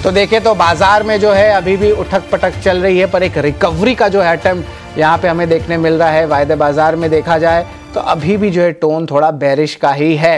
तो देखें तो बाजार में जो है अभी भी उठक पटक चल रही है, पर एक रिकवरी का जो है अटेम्प्ट यहाँ पे हमें देखने मिल रहा है। वायदे बाजार में देखा जाए तो अभी भी जो है टोन थोड़ा बेरिश का ही है।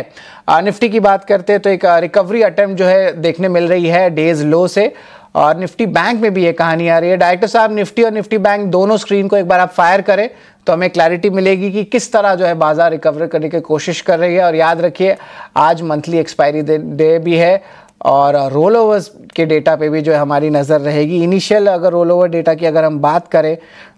निफ्टी की बात करते हैं तो एक रिकवरी अटेम्प्ट जो है देखने मिल रही है डेज लो से, और निफ्टी बैंक में भी ये कहानी आ रही है। डायरेक्टर साहब, निफ्टी और निफ्टी बैंक दोनों स्क्रीन को एक बार आप फायर करें तो हमें क्लैरिटी मिलेगी कि किस तरह जो है बाजार रिकवर करने की कोशिश कर रही है। और याद रखिए आज मंथली एक्सपायरी डे भी है और रोल ओवर्स के डेटा पे भी जो है हमारी नज़र रहेगी। इनिशियल अगर रोल ओवर डेटा की अगर हम बात करें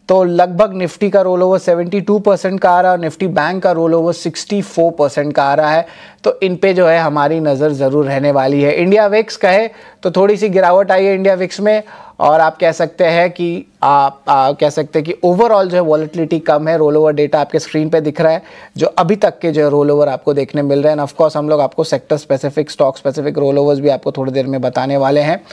तो लगभग निफ्टी का रोल ओवर 72% का आ रहा है और निफ्टी बैंक का रोल ओवर 64% का आ रहा है। तो इन पे जो है हमारी नज़र ज़रूर रहने वाली है। इंडिया विक्स कहे तो थोड़ी सी गिरावट आई है इंडिया विक्स में, और आप कह सकते हैं कि कह सकते हैं कि ओवरऑल जो है वॉलेटिलिटी कम है। रोल ओवर डेटा आपके स्क्रीन पे दिख रहा है जो अभी तक के जो है रोल ओवर आपको देखने मिल रहे हैं। ऑफ कोर्स हम लोग आपको sector specific, stock specific rollovers भी आपको थोड़ी देर में बताने वाले हैं।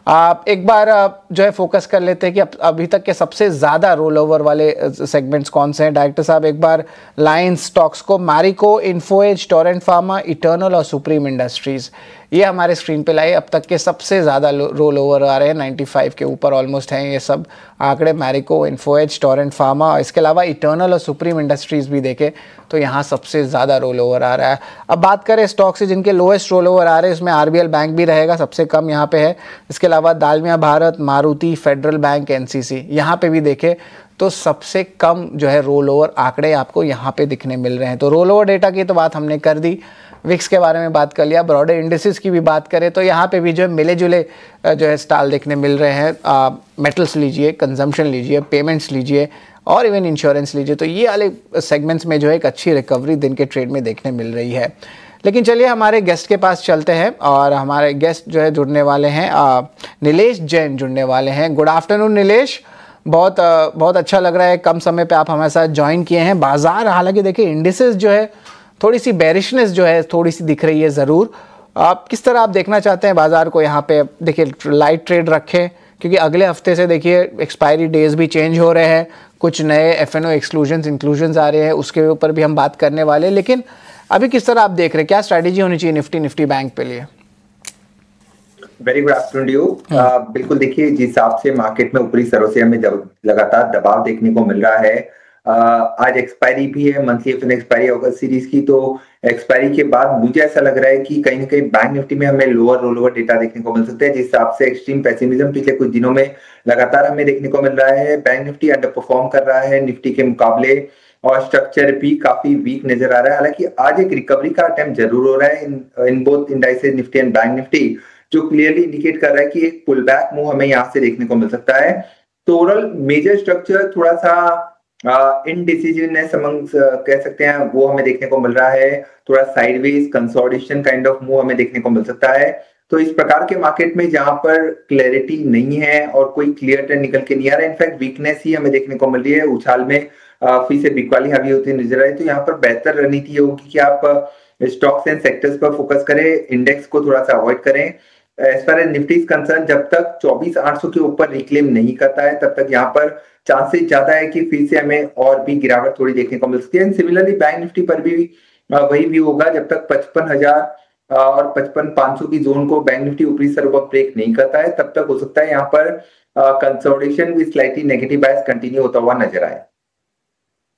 आप एक बार जो है फोकस कर लेते हैं कि अभी तक के सबसे ज़्यादा रोल ओवर वाले सेगमेंट्स कौन से हैं। डायरेक्टर साहब एक बार लाइंस स्टॉक्स को, Marico, Info Edge, Torrent pharma, eternal और सुप्रीम इंडस्ट्रीज़, ये हमारे स्क्रीन पे लाए। अब तक के सबसे ज़्यादा रोल ओवर आ रहे हैं, 95 के ऊपर ऑलमोस्ट हैं ये सब आंकड़े। मैरिको, इन्फोएज, टोरेंट फार्मा, इसके अलावा इटर्नल और सुप्रीम इंडस्ट्रीज़ भी देखें तो यहाँ सबसे ज़्यादा रोल ओवर आ रहा है। अब बात करें स्टॉक से जिनके लोएस्ट रोल ओवर आ रहे हैं, इसमें आरबीएल बैंक भी रहेगा, सबसे कम यहाँ पे है। इसके अलावा Dalmia Bharat, Maruti, Federal Bank, NCC, यहाँ पे भी देखें तो सबसे कम जो है रोल ओवर आंकड़े आपको यहाँ पे दिखने मिल रहे हैं। तो रोल ओवर डेटा की तो बात हमने कर दी, विक्स के बारे में बात कर लिया। ब्रॉडर इंडिसेस की भी बात करें तो यहाँ पे भी जो है मिले जुले जो है स्टाल देखने मिल रहे हैं। मेटल्स लीजिए, कंजम्पशन लीजिए, पेमेंट्स लीजिए और इवन इंश्योरेंस लीजिए, तो ये वाले सेगमेंट्स में जो है एक अच्छी रिकवरी दिन के ट्रेड में देखने मिल रही है। लेकिन चलिए हमारे गेस्ट के पास चलते हैं और हमारे गेस्ट जो है जुड़ने वाले हैं, नीलेश जैन जुड़ने वाले हैं। गुड आफ्टरनून नीलेश, बहुत अच्छा लग रहा है कम समय पे आप हमारे साथ ज्वाइन किए हैं। बाजार हालांकि देखिए इंडिसेस जो है थोड़ी सी बेरिशनेस जो है थोड़ी सी दिख रही है ज़रूर। आप किस तरह आप देखना चाहते हैं बाजार को? यहाँ पे देखिए लाइट ट्रेड रखें क्योंकि अगले हफ्ते से देखिए एक्सपायरी डेज भी चेंज हो रहे हैं, कुछ नए एफएनओ एक्सक्लूजन्स इंक्लूजन्स आ रहे हैं, उसके ऊपर भी हम बात करने वाले हैं। लेकिन अभी किस तरह आप देख रहे हैं, क्या स्ट्रैटेजी होनी चाहिए निफ्टी बैंक पे लिए? Very good afternoon to you. बिल्कुल देखिए जिस हिसाब से मार्केट में ऊपरी स्तरों से हमें लगातार दबाव देखने को मिल रहा है, आज एक्सपायरी भी है, मंथली एफएनओ एक्सपायरी अगस्त सीरीज की। तो एक्सपायरी के बाद मुझे ऐसा लग रहा है कि कहीं ना कहीं बैंक निफ्टी में हमें लोअर रोल ओवर डेटा देखने को मिल सकता है, जिस हिसाब से एक्सट्रीम पेसिमिज्म पिछले कुछ दिनों में लगातार हमें देखने को मिल रहा है। बैंक निफ्टी अंडर परफॉर्म कर रहा है निफ्टी के मुकाबले और स्ट्रक्चर भी काफी वीक नजर आ रहा है। हालांकि आज एक रिकवरी का अटेम्प्ट जरूर हो रहा है in both indices Nifty and bank Nifty, जो क्लियरली इंडिकेट कर रहा है कि एक पुल बैक मूव हमें यहाँ से देखने को मिल सकता है। तो ओवरऑल मेजर स्ट्रक्चर थोड़ा सा इनडिसिजननेस कह सकते हैं वो हमें देखने को मिल रहा है। थोड़ा sideways consolidation kind of move हमें देखने को मिल सकता है। तो इस प्रकार के मार्केट में जहां पर क्लैरिटी नहीं है और कोई क्लियर ट्रेंड निकल के नहीं आ रहा है, इनफैक्ट वीकनेस ही हमें देखने को मिल रही है, उछाल में फी से बिकवाली हावी होती नजर आई, तो यहाँ पर बेहतर रणनीति होगी कि आप स्टॉक्स एंड सेक्टर्स पर फोकस करें, इंडेक्स को थोड़ा सा अवॉइड करें। As far as Nifty is concern, जब तक 24,800 के ऊपर रिक्लेम नहीं करता है तब तक यहाँ पर चांसेस ज्यादा है कि फिर से हमें और भी गिरावट थोड़ी देखने को मिल सकती है। सिमिलरली बैंक निफ्टी पर भी वही भी होगा, जब तक 55,000 और 55,500 की जोन को बैंक निफ्टी ऊपरी स्तरों पर ब्रेक नहीं करता है तब तक हो सकता है यहाँ पर consolidation with slightly negative bias continue होता हुआ नजर आए।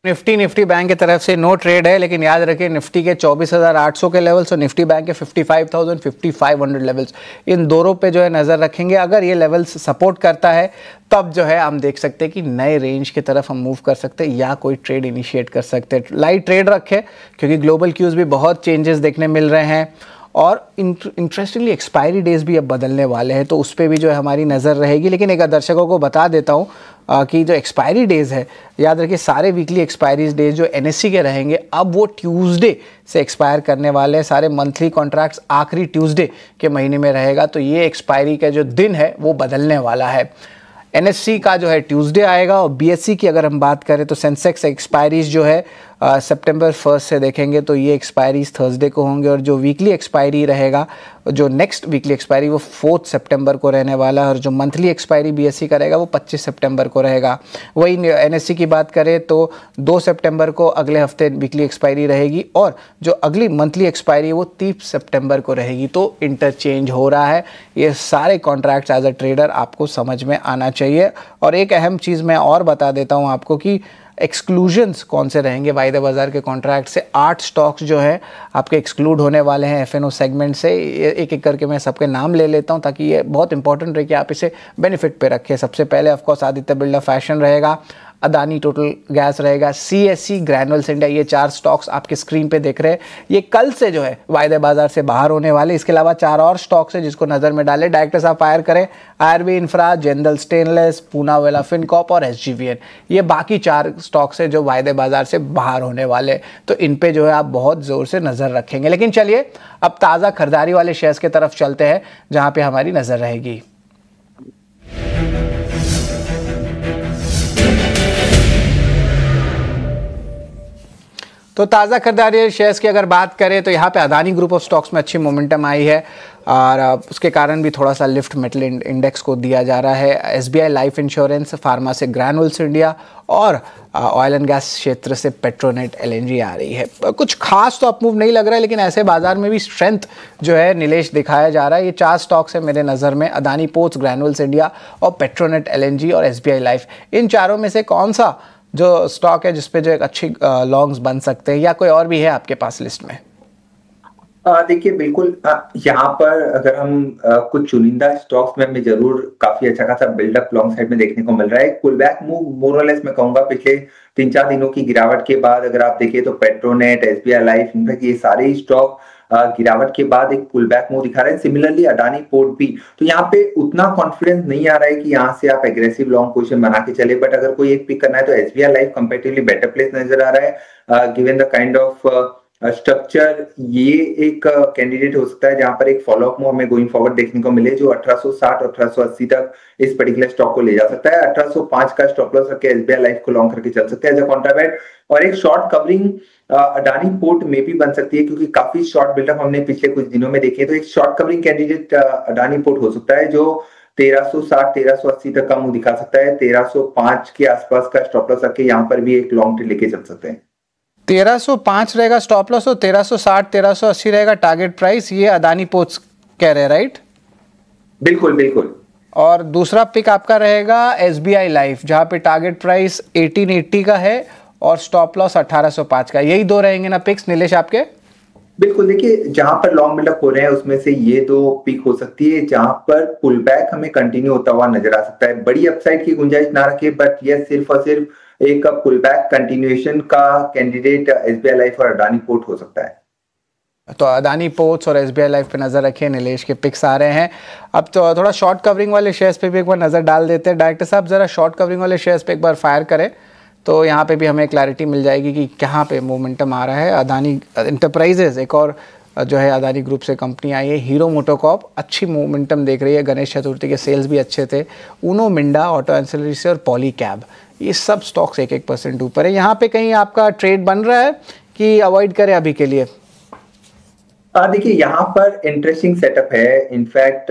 निफ्टी बैंक की तरफ से नो ट्रेड है, लेकिन याद रखें निफ्टी के 24,800 के लेवल्स और निफ्टी बैंक के 55,000 5500 लेवल्स, इन दोनों पे जो है नज़र रखेंगे। अगर ये लेवल्स सपोर्ट करता है तब जो है हम देख सकते हैं कि नए रेंज की तरफ हम मूव कर सकते हैं या कोई ट्रेड इनिशिएट कर सकते हैं। लाइट ट्रेड रखें क्योंकि ग्लोबल क्यूज भी बहुत चेंजेस देखने मिल रहे हैं और इंटरेस्टिंगली एक्सपायरी डेज भी अब बदलने वाले हैं, तो उस पर भी जो है हमारी नज़र रहेगी। लेकिन एक दर्शकों को बता देता हूँ कि जो एक्सपायरी डेज़ है, याद रखिए सारे वीकली एक्सपायरी डेज जो एनएससी के रहेंगे अब वो ट्यूसडे से एक्सपायर करने वाले हैं। सारे मंथली कॉन्ट्रैक्ट्स आखिरी ट्यूसडे के महीने में रहेगा, तो ये एक्सपायरी का जो दिन है वो बदलने वाला है। एनएससी का जो है ट्यूसडे आएगा और बीएससी की अगर हम बात करें तो सेंसेक्स एक्सपायरीज जो है सितंबर 1 से देखेंगे तो ये एक्सपायरीज थर्सडे को होंगे और जो वीकली एक्सपायरी रहेगा, जो नेक्स्ट वीकली एक्सपायरी वो 4 सितंबर को रहने वाला है और जो मंथली एक्सपायरी बीएसई का रहेगा वो 25 सितंबर को रहेगा। वही एनएससी की बात करें तो 2 सितंबर को अगले हफ्ते वीकली एक्सपायरी रहेगी और जो अगली मंथली एक्सपायरी है वो 30 सितंबर को रहेगी। तो इंटरचेंज हो रहा है। ये सारे कॉन्ट्रैक्ट्स एज अ ट्रेडर आपको समझ में आना चाहिए। और एक अहम चीज़ मैं और बता देता हूँ आपको कि एक्सक्लूजन्स कौन से रहेंगे वायदे बाजार के कॉन्ट्रैक्ट से। 8 स्टॉक्स जो है आपके एक्सक्लूड होने वाले हैं एफएनओ सेगमेंट से। एक एक करके मैं सबके नाम ले लेता हूं ताकि ये बहुत इंपॉर्टेंट रहे कि आप इसे बेनिफिट पे रखें। सबसे पहले ऑफकोर्स आदित्य बिरला फैशन रहेगा, अदानी टोटल गैस रहेगा, सीएससी ग्रैन्युल्स इंडिया। ये 4 स्टॉक्स आपके स्क्रीन पे दिख रहे हैं। ये कल से जो है वायदे बाजार से बाहर होने वाले। इसके अलावा 4 और स्टॉक्स है जिसको नज़र में डालें। डायरेक्टर साहब फायर करें, RB infra, Jindal stainless, Poonawalla Fincorp और एसजीवीएन। ये बाकी 4 स्टॉक्स है जो वायदे बाजार से बाहर होने वाले। तो इन पे जो है आप बहुत ज़ोर से नज़र रखेंगे। लेकिन चलिए अब ताज़ा खरीदारी वाले शेयर्स की तरफ चलते हैं जहाँ पे हमारी नज़र रहेगी। तो ताज़ा खरीदारी शेयर्स की अगर बात करें तो यहाँ पे अदानी ग्रुप ऑफ स्टॉक्स में अच्छी मोमेंटम आई है और उसके कारण भी थोड़ा सा लिफ्ट मेटल इंडेक्स को दिया जा रहा है। एसबीआई लाइफ इंश्योरेंस, फार्मा से ग्रैन्युल्स इंडिया और ऑयल एंड गैस क्षेत्र से पेट्रोनेट एलएनजी आ रही है। कुछ खास तो अपमूव नहीं लग रहा है लेकिन ऐसे बाजार में भी स्ट्रेंथ जो है नीलेश दिखाया जा रहा है। ये 4 स्टॉक्स है मेरे नज़र में, अदानी पोर्ट्स, ग्रैन्युल्स इंडिया और पेट्रोनेट एलएनजी और एसबीआई लाइफ। इन चारों में से कौन सा जो स्टॉक है जिसपे जो एक अच्छी लॉन्ग्स बन सकते हैं या कोई और भी है आपके पास लिस्ट में? देखिए बिल्कुल, यहाँ पर अगर हम कुछ चुनिंदा स्टॉक्स में हमें जरूर काफी अच्छा खासा बिल्डअप लॉन्ग साइड में देखने को मिल रहा है। पुल बैक मूव मोर और लेस मैं कहूंगा पिछले 3-4 दिनों की गिरावट के बाद अगर आप देखिए तो पेट्रोनेट, एसबीआई लाइफ, इनफैक्ट ये सारे ही स्टॉक गिरावट के बाद एक पुल बैक मूव दिखा रहे हैं। सिमिलरली अडानी पोर्ट भी। तो यहाँ पे उतना कॉन्फिडेंस नहीं आ रहा है कि यहाँ से आप एग्रेसिव लॉन्ग पोजीशन बना के चले, बट अगर कोई एक पिक करना है तो SBI life comparatively better place नजर आ रहा है given the kind of structure. ये एक कैंडिडेट हो सकता है जहां पर एक फॉलोअप मूव हमें गोइंग फॉरवर्ड देखने को मिले जो 1860 और 1880 तक इस पर्टिकुलर स्टॉक को ले जा सकता है। 1805 का स्टॉप लॉस रख के एसबीआई लाइफ को लॉन्ग करके चल सकते हैं एज अ कॉन्ट्राबैट। और एक शॉर्ट कवरिंग अडानी पोर्ट में भी बन सकती है क्योंकि काफी शॉर्ट बिल्डअप हमने पिछले कुछ दिनों में देखे। तो एक short covering candidate Adani port हो सकता है जो 1360-1380 तक का मुंह दिखा सकता है। 1305 के आसपास का स्टॉप लॉस रख के यहाँ पर भी एक लॉन्ग ट्रेड लेके चल सकते हैं। 1305 रहेगा स्टॉप लॉस और 1360-1380 रहेगा टारगेट प्राइस। ये अदानी पोर्ट्स कह रहे हैं, राइट? बिल्कुल बिल्कुल। और दूसरा पिक आपका रहेगा एसबीआई लाइफ जहां पे टारगेट प्राइस 1880 का है और स्टॉप लॉस 1805 का। यही 2 रहेंगे ना पिक्स नीलेश आपके? बिल्कुल, देखिए जहां पर लॉन्ग बिल्डअप हो रहे हैं उसमें से ये 2 पिक हो सकती है जहां पर पुल बैक हमें कंटिन्यू होता हुआ नजर आ सकता है। बड़ी अपसाइड की गुंजाइश ना रखे, बट यह सिर्फ और सिर्फ एक पुल बैक कंटिन्यूएशन का कैंडिडेट एसबीआई लाइफ और अडानी पोर्ट हो सकता है। तो अदानी पोर्ट्स और एसबीआई लाइफ पे नज़र रखिए, नीलेश के पिक्स आ रहे हैं। अब तो थोड़ा शॉर्ट कवरिंग वाले शेयर्स पे भी एक बार नज़र डाल देते हैं। डायरेक्टर साहब ज़रा शॉर्ट कवरिंग वाले शेयर्स पे एक बार फायर करें तो यहाँ पे भी हमें क्लैरिटी मिल जाएगी कि कहाँ पे मोमेंटम आ रहा है। अदानी इंटरप्राइजेज एक और जो है अदानी ग्रुप से कंपनी आई है। हीरो मोटोकॉर्प अच्छी मोमेंटम देख रही है, गणेश चतुर्थी के सेल्स भी अच्छे थे। ऊनो मिंडा, ऑटो एंसिलरी से और पॉली कैब, ये सब स्टॉक्स 1% ऊपर है। यहाँ पे कहीं आपका ट्रेड बन रहा है कि अवॉइड करें अभी के लिए? देखिए यहाँ पर इंटरेस्टिंग सेटअप है। इनफैक्ट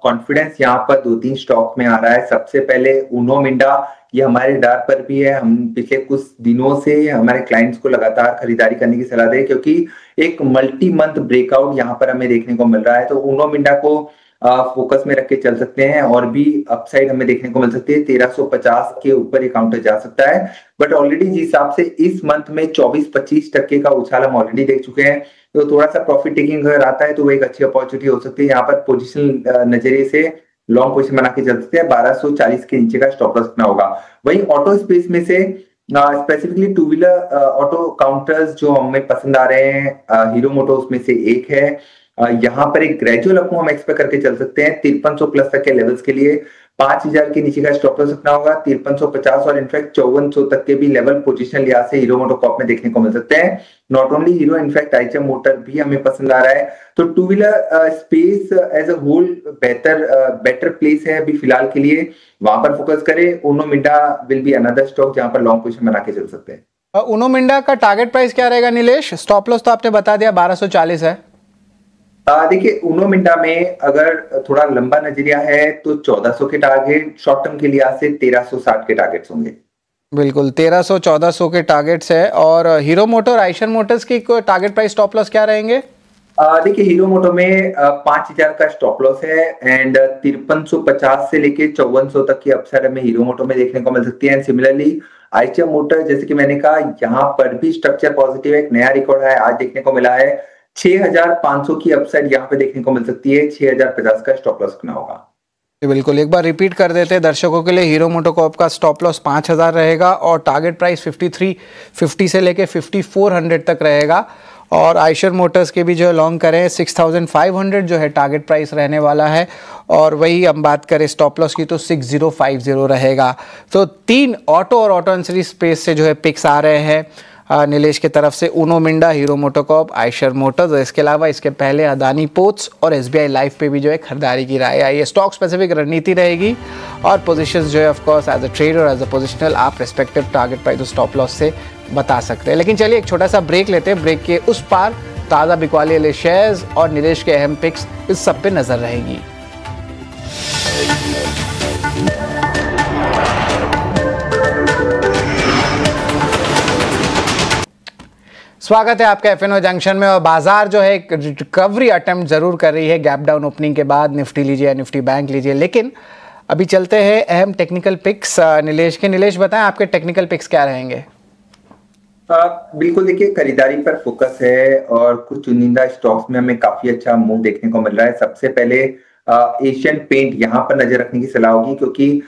कॉन्फिडेंस यहाँ पर 2-3 स्टॉक में आ रहा है। सबसे पहले ऊनो मिंडा, ये हमारे डार पर भी है। हम पिछले कुछ दिनों से हमारे क्लाइंट्स को लगातार खरीदारी करने की सलाह दे क्योंकि एक मल्टी मंथ ब्रेकआउट यहाँ पर हमें देखने को मिल रहा है। तो ऊनो मिंडा को फोकस में रख के चल सकते हैं और भी अपसाइड हमें देखने को मिल सकती है। 1350 के ऊपर ये काउंटर जा सकता है, बट ऑलरेडी जिस हिसाब से इस मंथ में 24-25% का उछाल हम ऑलरेडी देख चुके हैं, तो थोड़ा सा प्रॉफिट टेकिंग अगर आता है तो वो एक अच्छी अपॉर्चुनिटी हो सकती है। यहाँ पर पोजिशन नजरिए से लॉन्ग पोजिशन बना के चल सकते हैं। 1240 के नीचे का स्टॉप लॉस रखना होगा। वहीं ऑटो स्पेस में से स्पेसिफिकली 2 व्हीलर ऑटो काउंटर्स जो हमें पसंद आ रहे हैं, हीरो मोटो उसमें से एक है। यहाँ पर एक ग्रेजुअल अप हम एक्सपेक्ट करके चल सकते हैं 5300 प्लस तक के लेवल्स के लिए। 5000 के नीचे का स्टॉप लॉस रखना होगा। 5350 और इनफैक्ट 5400 तक के भी लेवल पोजीशन लिहाज से हीरो मोटोकॉर्प में देखने को मिल सकते हैं। Not only Hero, in fact Eicher motor भी हमें पसंद आ रहा है। तो 2 wheeler space as a whole better place है अभी फिलहाल के लिए, वहां पर फोकस करें। Uno Minda will be another stock जहां पर लॉन्ग पोजीशन बना के चल सकते हैं। उनो मिंडा का टारगेट प्राइस क्या रहेगा नीलेश? स्टॉप लॉस तो आपने बता दिया 1240 है। देखिए उनो मिंडा में अगर थोड़ा लंबा नजरिया है तो 1400 के टारगेट, शॉर्ट टर्म के लिहाज से 1360 के टारगेट्स होंगे। बिल्कुल 1300-1400 के टारगेट्स है। और हीरो मोटर, आइशर मोटर्स की टारगेट प्राइस स्टॉप लॉस क्या रहेंगे? देखिए हीरो मोटो में 5000 का स्टॉप लॉस है एंड 5350 से लेके 5400 तक की अपसाइड हमें हीरो मोटो में देखने को मिल सकती है। एंड सिमिलरली आइचर मोटर, जैसे कि मैंने कहा, यहाँ पर भी स्ट्रक्चर पॉजिटिव है, एक नया रिकॉर्ड है आज देखने को मिला है। 6500 की अपसाइड यहाँ पे देखने को मिल सकती है। 6050 का स्टॉप लॉस रखना होगा। बिल्कुल, एक बार रिपीट कर देते हैं दर्शकों के लिए। हीरो मोटोकॉर्प का स्टॉप लॉस 5000 रहेगा और टारगेट प्राइस 5350 से लेके 5400 तक रहेगा। और आइशर मोटर्स के भी जो लॉन्ग करें 6500 जो है टारगेट प्राइस रहने वाला है। और वही हम बात करें स्टॉप लॉस की तो 6050 रहेगा। तो 3 ऑटो और ऑटो एंसिलरी स्पेस से जो है पिक्स आ रहे हैं नीलेश की तरफ से। उनो मिंडा, हीरो मोटोकॉर्प, आइशर मोटर्स। इसके अलावा इसके पहले अदानी पोर्ट्स और एसबीआई लाइफ पे भी जो है खरीदारी की राय आई है। स्टॉक स्पेसिफिक रणनीति रहेगी और पोजीशंस जो है of course as a trader, as a positional आप respective target price stop loss से बता सकते हैं। लेकिन चलिए एक छोटा सा ब्रेक लेते हैं। ब्रेक के उस पार ताज़ा बिकवाली वाले शेयर्स और नीलेश के अहम पिक्स इस सब पे नजर रहेगी। स्वागत है आपका एफएनओ जंक्शन में। और बाजार जो है एक रिकवरी अटेम्प्ट जरूर कर रही है गैप डाउन ओपनिंग के बाद। निफ्टी लीजिए, निफ्टी बैंक लीजिए। लेकिन अभी चलते हैं अहम टेक्निकल पिक्स नीलेश के। नीलेश बताएं आपके टेक्निकल पिक्स क्या रहेंगे? बिल्कुल, देखिए खरीदारी पर फोकस है और कुछ चुनिंदा स्टॉक्स में हमें काफी अच्छा मूव देखने को मिल रहा है। सबसे पहले एशियन पेंट यहाँ पर नजर रखने की सलाह होगी, क्योंकि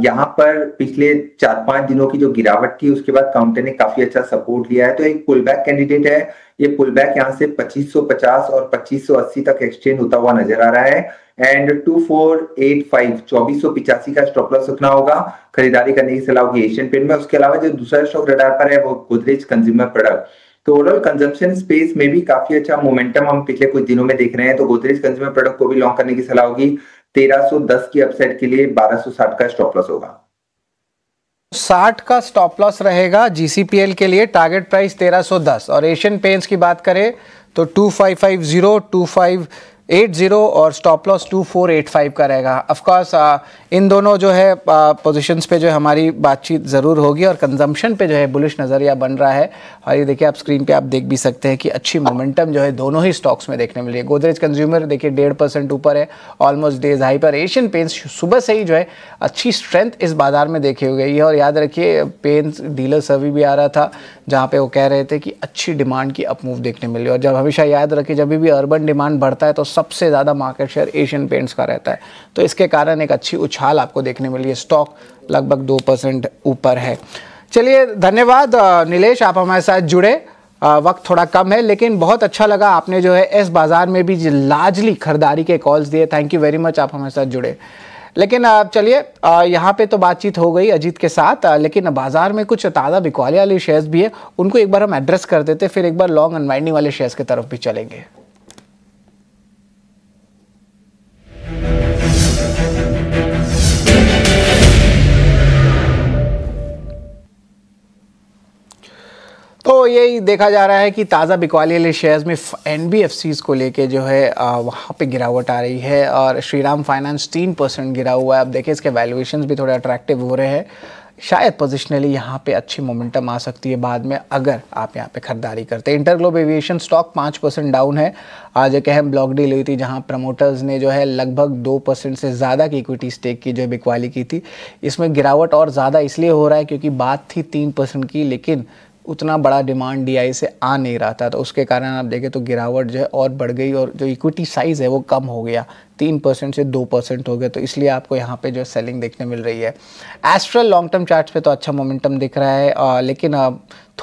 यहाँ पर पिछले 4-5 दिनों की जो गिरावट थी उसके बाद काउंटर ने काफी अच्छा सपोर्ट लिया है। तो एक पुल बैक कैंडिडेट है। ये पुल बैक यहाँ से 2550 और 2580 तक एक्सटेंड होता हुआ नजर आ रहा है। एंड 2485 2485 का स्टॉप लॉस रखना होगा। खरीदारी करने की सलाह होगी एशियन पेंट में। उसके अलावा जो दूसरा स्टॉक रडार पर है वो गोदरेज कंज्यूमर प्रोडक्ट। तो ओवरऑल कंजम्पशन स्पेस में भी काफी अच्छा मोमेंटम हम पिछले कुछ दिनों में देख रहे हैं। तो गोदरेज कंज्यूमर प्रोडक्ट को भी लॉन्ग करने की सलाह होगी। 1310 की अपसाइड के लिए 1260 का स्टॉप लॉस होगा। 60 का स्टॉप लॉस रहेगा जीसीपीएल के लिए। Target price 1310। और एशियन पेंट्स की बात करें तो 2550, 2580 और स्टॉप लॉस 2485 का रहेगा। ऑफकोर्स इन दोनों जो है पोजीशंस पे जो है हमारी बातचीत ज़रूर होगी और कंजम्पशन पे जो है बुलिश नज़रिया बन रहा है। और ये देखिए आप स्क्रीन पे आप देख भी सकते हैं कि अच्छी मोमेंटम जो है दोनों ही स्टॉक्स में देखने मिल रही है। गोदरेज कंज्यूमर देखिए 1.5% ऊपर है, ऑलमोस्ट डेज हाई पर। एशियन पेंट्स सुबह से ही जो है अच्छी स्ट्रेंथ इस बाजार में देखी हो गई है। और याद रखिए पेंट्स डीलर सर्वे भी आ रहा था जहाँ पे वो कह रहे थे कि अच्छी डिमांड की अपमूव देखने मिली। और जब हमेशा याद रखिए जब भी अर्बन डिमांड बढ़ता है तो सबसे ज़्यादा मार्केट शेयर एशियन पेंट्स का रहता है। तो इसके कारण एक अच्छी उछाल आपको देखने मिली है। स्टॉक लगभग 2% ऊपर है। चलिए धन्यवाद नीलेश, आप हमारे साथ जुड़े। वक्त थोड़ा कम है लेकिन बहुत अच्छा लगा आपने जो है इस बाजार में भी लार्जली खरीदारी के कॉल्स दिए। थैंक यू वेरी मच, आप हमारे साथ जुड़े। लेकिन चलिए यहाँ पे तो बातचीत हो गई अजीत के साथ, लेकिन बाजार में कुछ ताज़ा बिकवाली वाले शेयर्स भी है, उनको एक बार हम एड्रेस कर देते, फिर एक बार लॉन्ग अनवाइंडिंग वाले शेयर्स की तरफ भी चलेंगे। तो यही देखा जा रहा है कि ताज़ा बिकवाली वाले शेयर्स में एनबीएफसीज को लेके जो है वहाँ पे गिरावट आ रही है। और श्रीराम फाइनेंस 3% गिरा हुआ है। अब देखिए इसके वैल्यूएशंस भी थोड़े अट्रैक्टिव हो रहे हैं। शायद पोजिशनली यहाँ पे अच्छी मोमेंटम आ सकती है बाद में अगर आप यहाँ पे खरीदारी करते हैं। इंटरग्लोब एविएशन स्टॉक 5% डाउन है। आज एक अहम ब्लॉक डील हुई थी जहाँ प्रमोटर्स ने जो है लगभग 2% से ज़्यादा की इक्विटी स्टेक की जो बिकवाली की थी। इसमें गिरावट और ज़्यादा इसलिए हो रहा है क्योंकि बात थी 3% की, लेकिन उतना बड़ा डिमांड डीआई से आ नहीं रहा था। तो उसके कारण आप देखें तो गिरावट जो है और बढ़ गई और जो इक्विटी साइज़ है वो कम हो गया, 3% से 2% हो गया। तो इसलिए आपको यहाँ पे जो सेलिंग देखने मिल रही है। एस्ट्रल लॉन्ग टर्म चार्ट्स पे तो अच्छा मोमेंटम दिख रहा है, लेकिन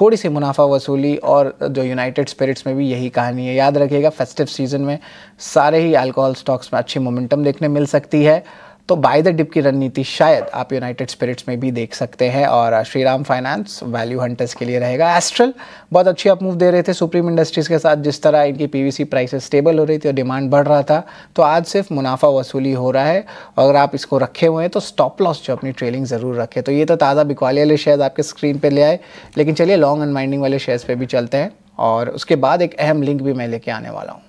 थोड़ी सी मुनाफा वसूली और जो यूनाइटेड स्पिरिट्स में भी यही कहानी है। याद रखिएगा फेस्टिव सीजन में सारे ही अल्कोहल स्टॉक्स में अच्छी मोमेंटम देखने मिल सकती है। तो बाय द डिप की रणनीति शायद आप यूनाइटेड स्पिरिट्स में भी देख सकते हैं। और श्रीराम फाइनेंस वैल्यू हंटर्स के लिए रहेगा। एस्ट्रल बहुत अच्छी अप मूव दे रहे थे सुप्रीम इंडस्ट्रीज के साथ, जिस तरह इनकी पीवीसी प्राइसेस स्टेबल हो रही थी और डिमांड बढ़ रहा था, तो आज सिर्फ मुनाफा वसूली हो रहा है। अगर आप इसको रखे हुए हैं तो स्टॉप लॉस जो अपनी ट्रेलिंग ज़रूर रखें। तो ये तो ताज़ा बिकवाली वाले शेयर्स आपके स्क्रीन पे ले आए, लेकिन चलिए लॉन्ग अनवाइंडिंग वाले शेयर्स पे भी चलते हैं और उसके बाद एक अहम लिंक भी मैं लेके आने वाला हूँ।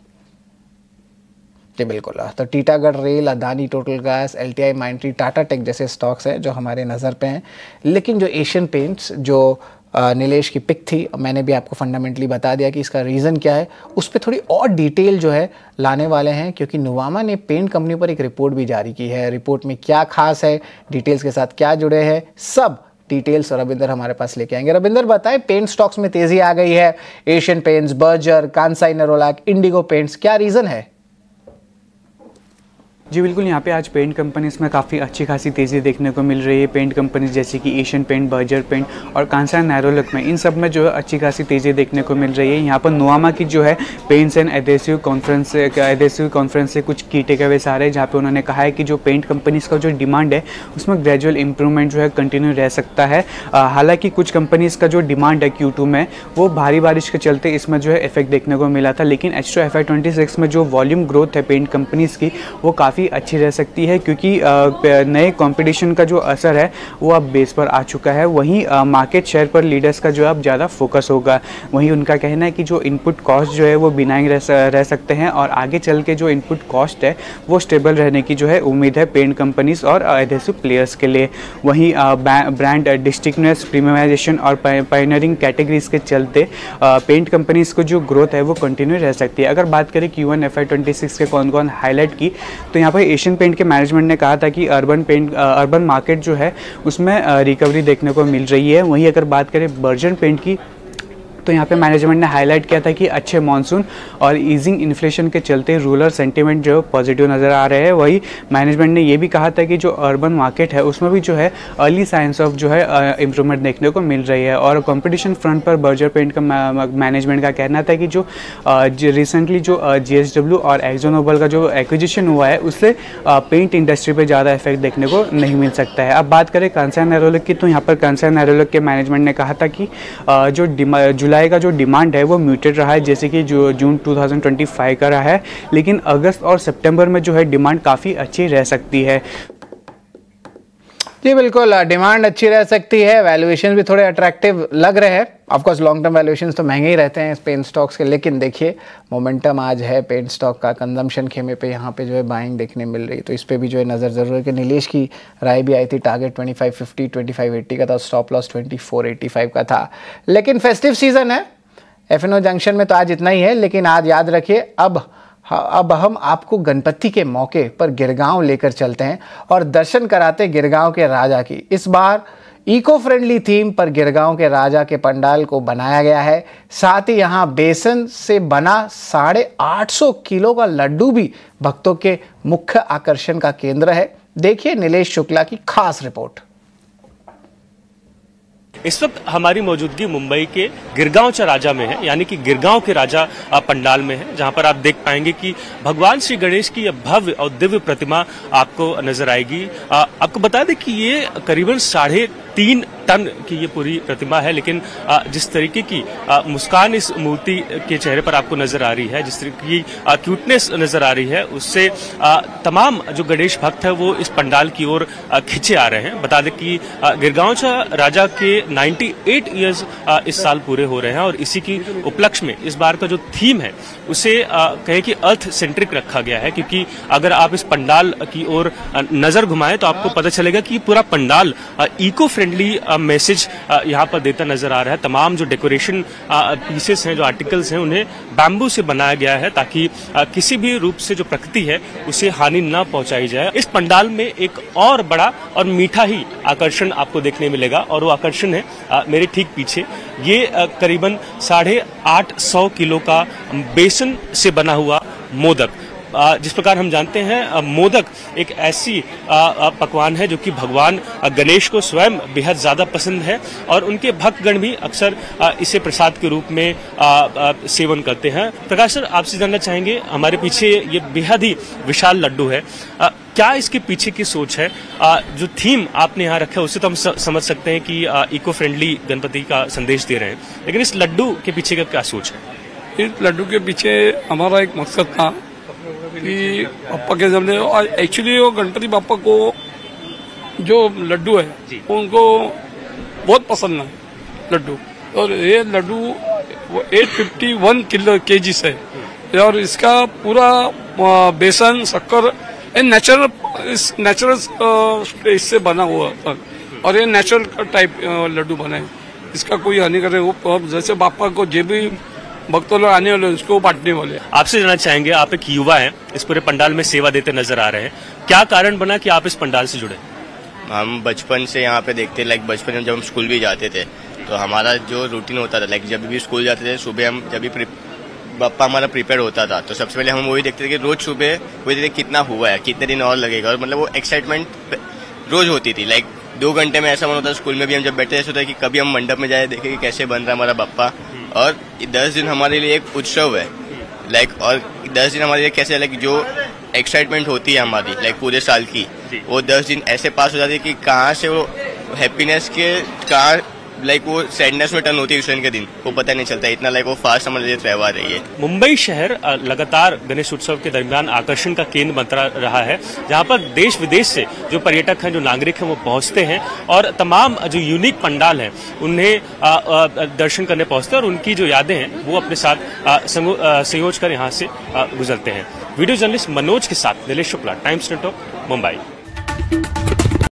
जी बिल्कुल, तो Titagarh rail, Adani total gas, LTI Mindtree, Tata tech जैसे स्टॉक्स हैं जो हमारे नज़र पे हैं। लेकिन जो एशियन पेंट्स जो नीलेश की पिक थी, मैंने भी आपको फंडामेंटली बता दिया कि इसका रीज़न क्या है, उस पर थोड़ी और डिटेल जो है लाने वाले हैं, क्योंकि नुवामा ने पेंट कंपनी पर एक रिपोर्ट भी जारी की है। रिपोर्ट में क्या खास है, डिटेल्स के साथ क्या जुड़े हैं, सब डिटेल्स रविंदर हमारे पास लेके आएंगे। रविंदर बताएं, पेंट स्टॉक्स में तेज़ी आ गई है, Asian paints, Berger, Kansai Nerolac, Indigo paints, क्या रीज़न है? जी बिल्कुल, यहाँ पे आज पेंट कंपनीज में काफ़ी अच्छी खासी तेज़ी देखने को मिल रही है। पेंट कंपनीज जैसे कि एशियन पेंट, बर्जर पेंट और कांसाई नेरोलैक में, इन सब में जो है अच्छी खासी तेज़ी देखने को मिल रही है। यहाँ पर नुवामा की जो है पेंट्स एंड एडेसिव कॉन्फ्रेंस से कुछ की टेकअवेज आ रहे हैं, जहाँ पे उन्होंने कहा है कि जो पेंट कंपनीज का जो डिमांड है उसमें ग्रेजुअल इंप्रूवमेंट जो है कंटिन्यू रह सकता है। हालांकि कुछ कंपनीज का जो डिमांड है Q2 में वो भारी बारिश के चलते इसमें जो है इफेक्ट देखने को मिला था, लेकिन H2 FY26 में जो वॉल्यूम ग्रोथ है पेंट कंपनीज की वो काफ़ी अच्छी रह सकती है, क्योंकि नए कंपटीशन का जो असर है वो अब बेस पर आ चुका है। वहीं मार्केट शेयर पर लीडर्स का जो है अब ज़्यादा फोकस होगा। वहीं उनका कहना है कि जो इनपुट कॉस्ट जो है वो बिनाइन रह सकते हैं और आगे चल के जो इनपुट कॉस्ट है वो स्टेबल रहने की जो है उम्मीद है पेंट कंपनीज और एडेसिव प्लेयर्स के लिए। वहीं ब्रांड डिस्टिंक्टनेस, प्रीमियमाइजेशन और पायनियरिंग कैटेगरीज के चलते पेंट कंपनीज को जो ग्रोथ है वो कंटिन्यू रह सकती है। अगर बात करें Q1 FY26 के कौन कौन हाईलाइट की, तो यहाँ पर एशियन पेंट के मैनेजमेंट ने कहा था कि अर्बन मार्केट जो है उसमें रिकवरी देखने को मिल रही है। वहीं अगर बात करें बर्जर पेंट की, तो यहाँ पे मैनेजमेंट ने हाईलाइट किया था कि अच्छे मानसून और ईजिंग इन्फ्लेशन के चलते रूरल सेंटीमेंट जो पॉजिटिव नज़र आ रहे हैं। वही मैनेजमेंट ने ये भी कहा था कि जो अर्बन मार्केट है उसमें भी जो है अर्ली साइंस ऑफ जो है इम्प्रूवमेंट देखने को मिल रही है। और कंपटीशन फ्रंट पर बर्जर पेंट का मैनेजमेंट का कहना था कि जो रिसेंटली जो JSW और एक्जोनोबल का जो एक्विजिशन हुआ है उससे पेंट इंडस्ट्री पर ज़्यादा इफेक्ट देखने को नहीं मिल सकता है। अब बात करें कांसाई नेरोलैक की, तो यहाँ पर कांसाई नेरोलैक के मैनेजमेंट ने कहा था कि जो जुलाई का जो डिमांड है वो म्यूटेड रहा है, जैसे कि जो जून 2025 का रहा है, लेकिन अगस्त और सितंबर में जो है डिमांड काफ़ी अच्छी रह सकती है। जी बिल्कुल, डिमांड अच्छी रह सकती है, वैल्यूएशन भी थोड़े अट्रैक्टिव लग रहे हैं। ऑफकोर्स लॉन्ग टर्म वैल्यूएशंस तो महंगे ही रहते हैं पेंट स्टॉक्स के, लेकिन देखिए मोमेंटम आज है पेंट स्टॉक का, कंजम्पशन खेमे पे यहाँ पे जो है बाइंग देखने मिल रही, तो इस पे भी जो है नज़र ज़रूर है। कि नीलेश की राय भी आई थी, टारगेट 2550 2580 का था, स्टॉप लॉस 2485 का था। लेकिन फेस्टिव सीजन है, FNO जंक्शन में तो आज इतना ही है, लेकिन आज याद रखिए अब हम आपको गणपति के मौके पर गिरगांव लेकर चलते हैं और दर्शन कराते गिरगांव के राजा की। इस बार इको फ्रेंडली थीम पर गिरगांव के राजा के पंडाल को बनाया गया है। साथ ही यहाँ बेसन से बना 850 किलो का लड्डू भी भक्तों के मुख्य आकर्षण का केंद्र है। देखिए नीलेश शुक्ला की खास रिपोर्ट। इस वक्त हमारी मौजूदगी मुंबई के गिरगांव राजा में है, यानी कि गिरगांव के राजा पंडाल में है, जहां पर आप देख पाएंगे कि भगवान श्री गणेश की यह भव्य और दिव्य प्रतिमा आपको नजर आएगी। आपको बता दें कि ये करीबन 3.5 टन की ये पूरी प्रतिमा है, लेकिन जिस तरीके की मुस्कान इस मूर्ति के चेहरे पर आपको नजर आ रही है, जिस तरीके की क्यूटनेस नजर आ रही है, उससे तमाम जो गणेश भक्त है वो इस पंडाल की ओर खिंचे आ रहे हैं। बता दें कि गिरगांव राजा के 98 इयर्स इस साल पूरे हो रहे हैं और इसी की उपलक्ष्य में इस बार का जो थीम है उसे कहे कि अर्थ सेंट्रिक रखा गया है, क्योंकि अगर आप इस पंडाल की ओर नजर घुमाएं तो आपको पता चलेगा कि पूरा पंडाल इको फ्रेंडली मैसेज यहाँ पर देता नजर आ रहा है। तमाम जो डेकोरेशन पीसेस हैं, जो आर्टिकल्स हैं, उन्हें बैम्बू से बनाया गया है ताकि किसी भी रूप से जो प्रकृति है उसे हानि न पहुंचाई जाए। इस पंडाल में एक और बड़ा और मीठा ही आकर्षण आपको देखने मिलेगा और वो आकर्षण है मेरे ठीक पीछे। ये करीबन 850 किलो का बेसन से बना हुआ मोदक। जिस प्रकार हम जानते हैं मोदक एक ऐसी पकवान है जो कि भगवान गणेश को स्वयं बेहद ज्यादा पसंद है और उनके भक्तगण भी अक्सर इसे प्रसाद के रूप में सेवन करते हैं। प्रकाश सर, आपसे जानना चाहेंगे, हमारे पीछे ये बेहद ही विशाल लड्डू है, क्या इसके पीछे की सोच है? जो थीम आपने यहाँ रखा है उससे तो हम समझ सकते हैं कि इको फ्रेंडली गणपति का संदेश दे रहे हैं, लेकिन इस लड्डू के पीछे का क्या सोच है? इस लड्डू के पीछे हमारा एक मकसद था कि पापा के जमने, और एक्चुअली वो गणपति पापा को जो लड्डू है उनको बहुत पसंद है लड्डू, और ये लड्डू 851 kg है, और इसका पूरा बेसन शक्कर नेचुरल इससे बना हुआ था, और ये नेचुरल टाइप लड्डू बना है। इसका कोई हानि करे वो जैसे बापा को जो भी भक्त लोग आने वाले उसको बांटने वाले। आपसे जानना चाहेंगे, आप एक युवा हैं, इस पूरे पंडाल में सेवा देते नजर आ रहे हैं, क्या कारण बना कि आप इस पंडाल से जुड़े? हम बचपन से यहाँ पे देखते, लाइक बचपन में जब हम स्कूल भी जाते थे तो हमारा जो रूटीन होता था, लाइक जब भी स्कूल जाते थे सुबह हम जब भी बप्पा हमारा प्रिपेयर होता था तो सबसे पहले हम वही देखते थे कि रोज सुबह वही देखते कितना हुआ है, कितने दिन और लगेगा, और मतलब वो एक्साइटमेंट रोज होती थी। लाइक 2 घंटे में ऐसा मन होता था स्कूल में भी, हम जब बैठे ऐसा होता है कि कभी हम मंडप में जाए देखें कि कैसे बन रहा है हमारा बप्पा, और 10 दिन हमारे लिए एक उत्सव है। लाइक और 10 दिन हमारे लिए कैसे, लाइक जो एक्साइटमेंट होती है हमारी लाइक पूरे साल की, वो 10 दिन ऐसे पास हो जाती है कि कहाँ से वो हैप्पीनेस के कहाँ लाइक वो सैडनेस में टर्न होती है उस दिन के दिन, वो पता नहीं चलता, इतना लाइक वो फास्ट हमारे लिए त्योहार है ये। मुंबई शहर लगातार गणेश उत्सव के दरमियान आकर्षण का केंद्र बन रहा है, जहां पर देश विदेश से जो पर्यटक हैं, जो नागरिक हैं, वो पहुंचते हैं और तमाम जो यूनिक पंडाल हैं उन्हें दर्शन करने पहुंचते हैं, और उनकी जो यादें हैं वो अपने साथ संयोज कर यहाँ से गुजरते हैं। वीडियो जर्नलिस्ट मनोज के साथ नीलेश शुक्ला, टाइम्स नेटवर्क, मुंबई।